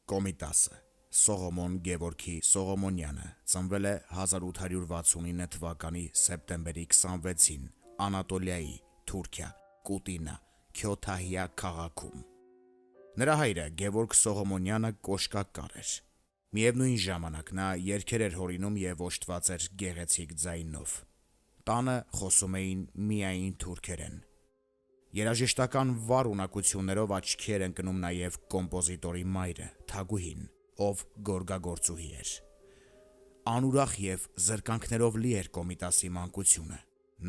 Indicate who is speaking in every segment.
Speaker 1: Կոմիտասը Սողոմոն Գևորգի Սողոմոնյանը ծնվել է 1869 թվականի սեպտեմբերի 26-ին Անատոլիայի, Թուրքիա, Կուտինա, Քյոթահիա քաղաքում։ Նրա հայրը Գևորգ Սողոմոնյանը կոշկակար էր։ Միևնույն ժամանակ նա երգեր էր հորինում և օժտված էր գեղեցիկ ձայնով։ Տանը խոսում էին միայն թուրքերեն։ Երաժշտական վառ ունակություններով աչքի էր ընկնում նաև կոմպոզիտորի մայրը՝ Թագուհին, ով գորգագործուհի էր։ Անուրախ և զրկանքներով լի էր Կոմիտասի մանկությունը։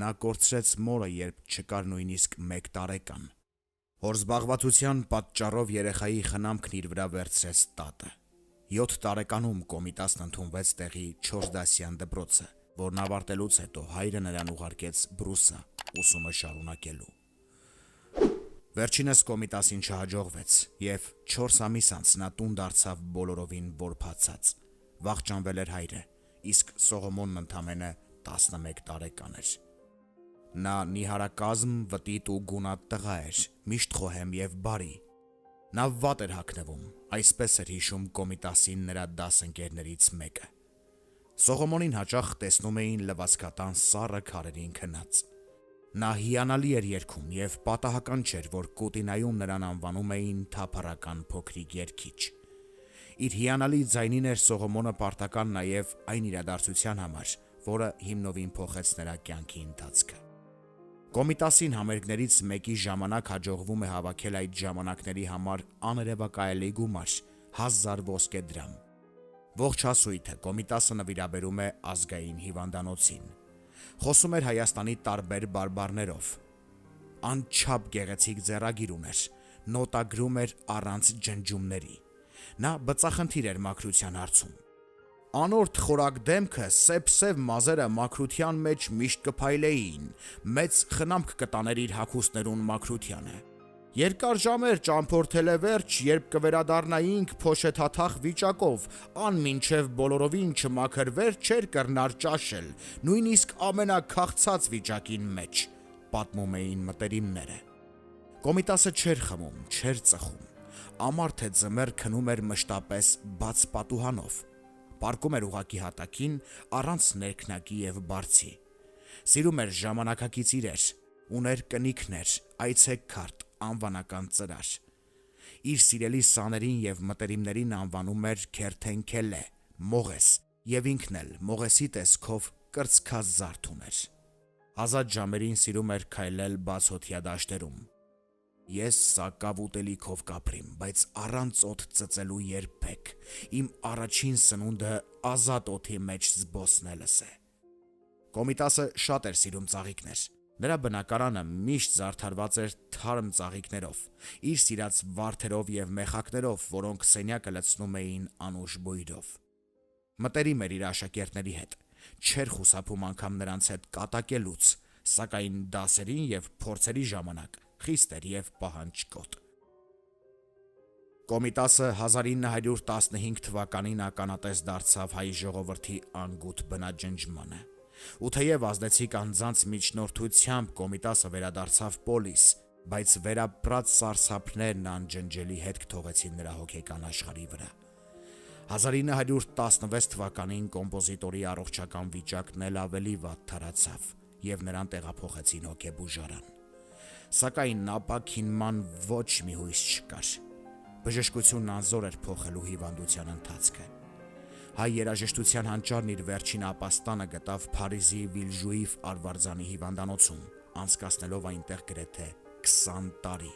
Speaker 1: Նա կորցրեց մորը, երբ չկար նույնիսկ 1 տարեկան։ Հոր զբաղվածության պատճառով երեխայի խնամքն իր վրա վերցրեց տատը։ 7 տարեկանում Կոմիտասն ընդունվեց տեղի 4-դասյան դպրոցը, որն ավարտելուց հետո հայրը նրան ուղարկեց Բրուսա ուսումը շարունակելու։ Վերջինս Կոմիտասին չհաջողվեց, և 4 ամիս անց նա տուն դարձավ բոլորովին որբացած։ Վախճանվել էր հայրը, իսկ Սողոմոնն ընդամենը 11 տարեկան էր։ Նա նիհարակազմ, վտիտ ու գունատ տղա էր, միշտ խոհեմ և բարի։ Նա վատ էր հագնվում, այսպես էր հիշում Կոմիտասին նրա դասընկերներից մեկը։ Սողոմոնին հաճախ տեսնում էին լվացքատան սառը քարերին քնած։ Նա հիանալի էր երգում, և պատահական չէր, որ Կուտինայում նրան անվանում էին թափառական փոքրիկ երգիչ։ Իր հիանալի ձայնին էր Սողոմոնը պարտական նաև այն իրադարձության համար, որը հիմնովին փոխեց նրա կյանքի ընթացքը։ Կոմիտասին համերգներից մեկի ժամանակ հաջողվում է հավաքել այդ ժամանակների համար աներևակայելի գումար՝ 1000 ոսկե դրամ։ Ողջ հասույթը Կոմիտասը նվիրաբերում է ազգային հիվանդանոցին։ Խոսում էր Հայաստանի տարբեր բարբառներով։ Անչափ գեղեցիկ ձեռագիր ուներ, նոտագրում էր առանց ջնջումների։ Նա բծախնդիր էր մաքրության հարցում։ Անորդ խորակ դեմքը, սև մազերը մաքրության մեջ միշտ կփայլեին, մեծ խնամք կտաներ իր հագուստներուն մաքրությանը։ Երկար ժամեր ճամփորդել է վերջ, երբ կվերադառնայինք փոշեթաթախ վիճակով, մինչև բոլորովին չմաքրվեր, չէր կրնար ճաշել, նույնիսկ ամենաքաղցած վիճակին մեջ, պատմում էին մտերիմները։ Կոմիտասը չէր խմում, չէր ծխում, ամառ թե ձմեռ քնում էր մշտապես բաց պատուհանով, պառկում էր ուղղակի հատակին, առանց ներքնակի և բարձի։ Սիրում էր ժամանակակից իրեր, ուներ կնիքներ, այցեքարտ, անվանական ծրար։ Իր սիրելի սաներին և մտերիմներին անվանում էր Քերթենքելե, Մողես, և ինքն էլ Մողեսի տեսքով կրծքած զարդ ուներ։ Ազատ ժամերին սիրում էր քայլել բացօթյա դաշտերում։ Ես սակավ ուտելիքով կապրիմ, բայց առանց օդ ծծելու երբեք, իմ առաջին սնունդը ազատ օդի մեջ զբոսնելս է։ Կոմիտասը շատ էր սիրում ծաղիկներ։ Նրա բնակարանը միշտ զարդարված էր թարմ ծաղիկներով, իր սիրած վարդերով և մեխակներով, որոնք սենյակը լցնում էին անուշ բույրով։ Մտերիմ էր իր աշակերտների հետ, չէր խուսափում անգամ նրանց հետ կատակելուց, սակայն դասերին և փորձերի ժամանակ խիստ էր և պահանջկոտ։ Կոմիտասը 1915 թվականին ականատես դարձավ հայ ժողովրդի անգութ բնաջնջմանը։ Ու թեև ազդեցիկ անձանց միջնորդությամբ Կոմիտասը վերադարձավ պոլիս, բայց վերապրած սարսափներն անջնջելի հետք թողեցին նրա հոգեկան աշխարհի վրա։ 1916 թվականին կոմպոզիտորի առողջական վիճակն էլ ավելի վատ թարացավ, և նրան տեղափոխեցին հոգեբուժարան։ Սակայն ապաքինման ոչ մի հույս չկար։ Բժշկությունն անզոր էր փոխելու հիվանդության ընթացքը։ Հայ երաժշտության հանճարն իր վերջին ապաստանը գտավ Փարիզի Վիլժուիֆ Արվարձանի հիվանդանոցում, անցկացնելով այնտեղ գրեթե 20 տարի։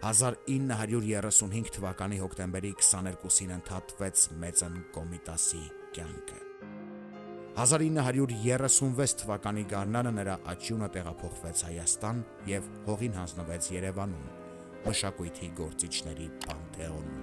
Speaker 1: 1935 թվականի հոկտեմբերի 22-ին ընդհատվեց մեծն Կոմիտասի կյանքը։ 1936 թվականի գարնանը նրա աճյունը տեղափոխվեց Հայաստան և հողին հանձնվեց Երևանում՝ մշակույթի գործիչների պանթեոնում։